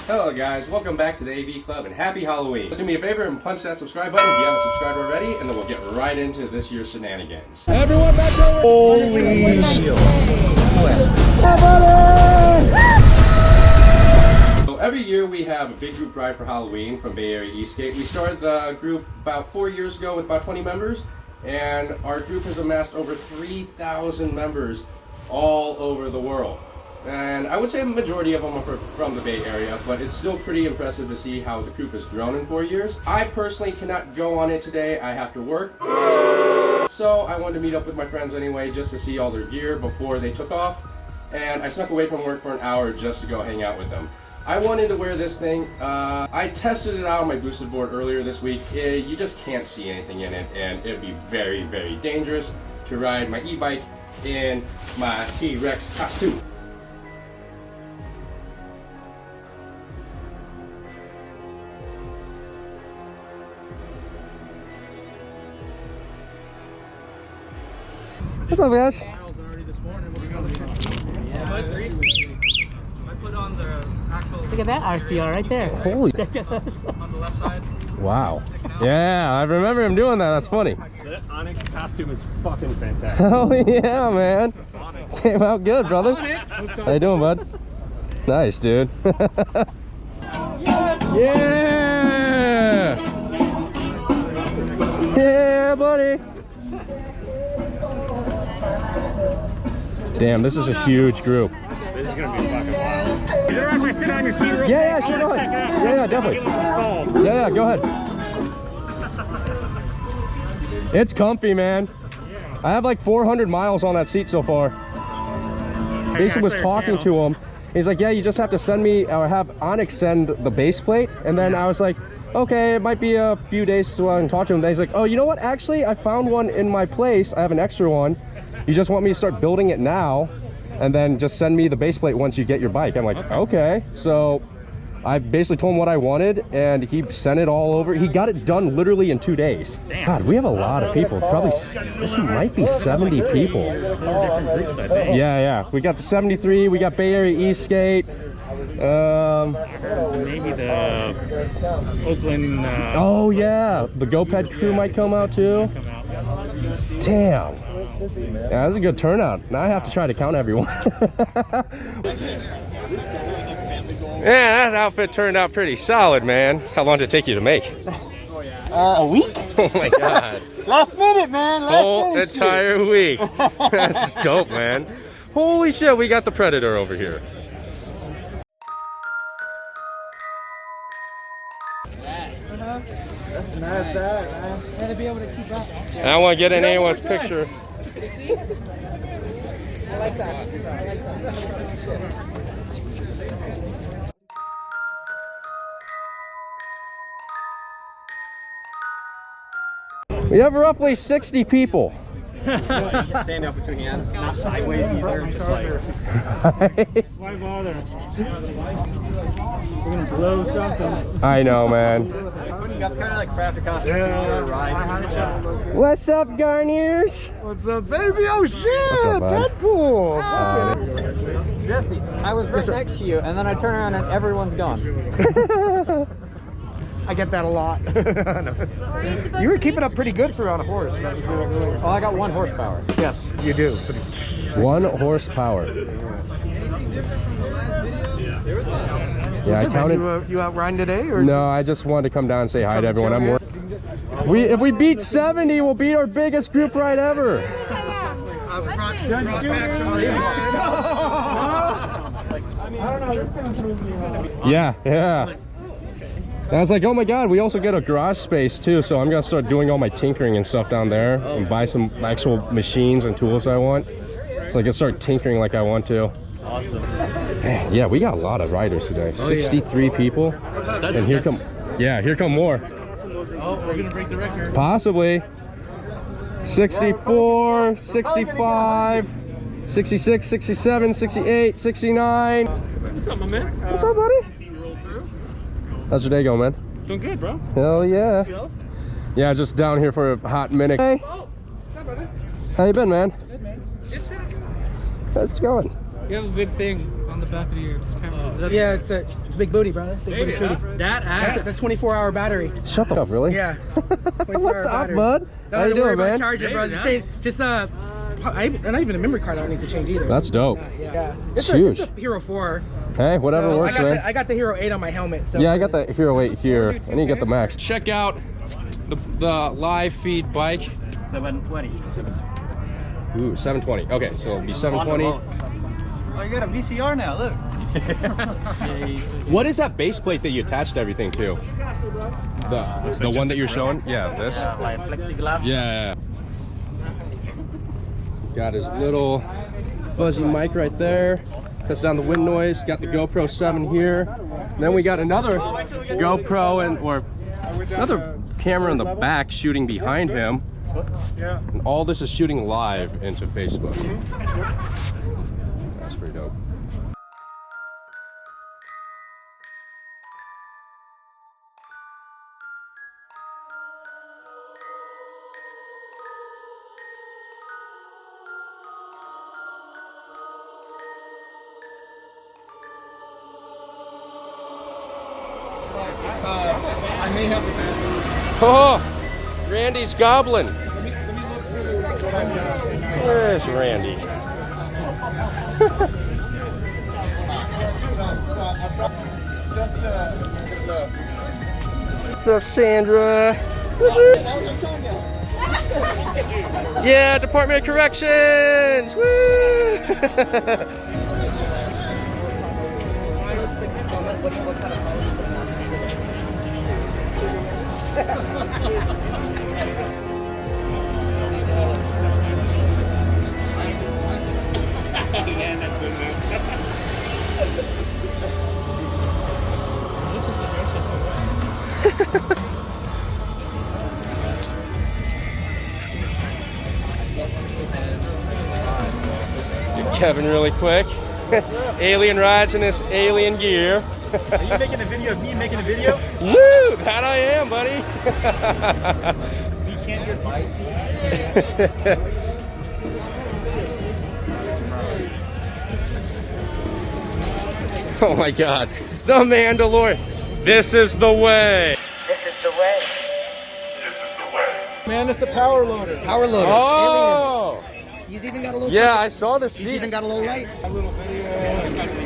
Hello guys, welcome back to the AV Club and happy Halloween. Do me a favor and punch that subscribe button if you haven't subscribed already, and then we'll get right into this year's shenanigans. Everyone back over! Holy shit! So every year we have a big group ride for Halloween from Bay Area Eastgate. We started the group about 4 years ago with about 20 members, and our group has amassed over 3,000 members all over the world. And I would say a majority of them are from the Bay Area, but it's still pretty impressive to see how the group has grown in 4 years. I personally cannot go on it today. I have to work. So I wanted to meet up with my friends anyway, just to see all their gear before they took off. And I snuck away from work for an hour just to go hang out with them. I wanted to wear this thing. I tested it out on my boosted board earlier this week. You just can't see anything in it, and it'd be very, very dangerous to ride my e-bike in my T-Rex costume. What's up, guys? Look at that RCR right there. Holy. On the left side. Wow. Yeah, I remember him doing that. That's funny. That Onyx costume is fucking fantastic. Oh yeah, man. Came out good, brother. How you doing, bud? Nice, dude. Yeah! Yeah, buddy. Damn, this is a huge group. This is gonna be fucking wild. Is it alright if I sit on your seat real quick? Yeah, sure, go ahead. Yeah, definitely. Yeah, go ahead. It's comfy, man. I have like 400 miles on that seat so far. Basically was talking to him. He's like, yeah, you just have to send me, or have Onyx send the base plate. And then I was like, okay, it might be a few days till I can talk to him. Then he's like, oh, you know what? Actually, I found one in my place. I have an extra one. You just want me to start building it now, and then just send me the base plate once you get your bike. I'm like, okay. So I basically told him what I wanted, and he sent it all over. He got it done literally in 2 days. Damn. God, we have a lot of people. Probably, this might be 70 people. Yeah. We got the 73. We got Bay Area Eastgate. Maybe the Oakland. Oh yeah, the GoPed crew might come out too. Damn. Yeah, that was a good turnout. Now I have to try to count everyone. Yeah, that outfit turned out pretty solid, man. How long did it take you to make? A week? Oh my god. Last minute, man. Whole entire week. That's dope, man. Holy shit, we got the Predator over here. That's not bad, man. Gotta be able to keep up. I don't want to get in anyone's picture. I like that. We have roughly 60 people. Stand up between hands, not sideways either. Just like. Why bother? We're gonna blow something. I know, man. You got kind of like craft costume ride. What's up, Garniers? What's up, baby? Oh shit, Deadpool! Jesse, I was right next to you, and then I turn around and everyone's gone. I get that a lot. You were keeping up pretty good for on a horse. Oh, I got 1 horsepower. Yes, you do. 1 horsepower. Yeah, I counted. You out riding today, or No, I just wanted to come down and say hi to everyone. I'm working. If we beat 70, we'll beat our biggest group ride ever. Yeah. And I was like, oh my god, we also get a garage space too, so I'm gonna start doing all my tinkering and stuff down there and buy some actual machines and tools I want, so I can start tinkering like I want to. Awesome. Man, yeah, we got a lot of riders today. 63 people. And here come more. Oh, we're gonna break the record. Possibly. 64, 65, 66, 67, 68, 69. What's up, my man? What's up, buddy? How's your day going, man? Doing good, bro. Hell yeah. Yeah, just down here for a hot minute. Hey. Oh, brother. How you been, man? Good, man. How's it going? You have a big thing on the back of your camera. Yeah, it's a big booty, brother. Big booty trudy. That ass. That's a 24-hour battery. Shut the up, really? Yeah. What's up, bud? Don't How you have to worry doing, about man? charging, bro. Just not even a memory card I don't need to change either. That's dope. Yeah. It's It's huge. a Hero 4. Hey, whatever So works, man. I got the Hero 8 on my helmet. So Yeah, I got the Hero 8 here. I need to get the max. Check out the live feed bike. 720. Ooh, 720. Okay, so it'll be 720. Oh, you got a VCR now, look. What is that base plate that you attached everything to? The one that you're showing? Yeah, this. Like plexiglass. Yeah. Got his little fuzzy mic right there. Cuts down the wind noise. Got the GoPro 7 here. Then we got another GoPro or another camera in the back shooting behind him. And all this is shooting live into Facebook. That's pretty dope. I may have the best. Oh, Randy's goblin. Where's Randy? What's up, Sandra? Yeah, Department of Corrections. Woo! Get Kevin really quick. Alien rides in this alien gear. Are you making a video of me making a video? Woo! That I am, buddy. We can't hear advice. Oh my God, the Mandalorian. This is the way. Man, it's a power loader. Power loader. Oh, He's even got a little. yeah, I saw the He's seat. even got a little light. A little video.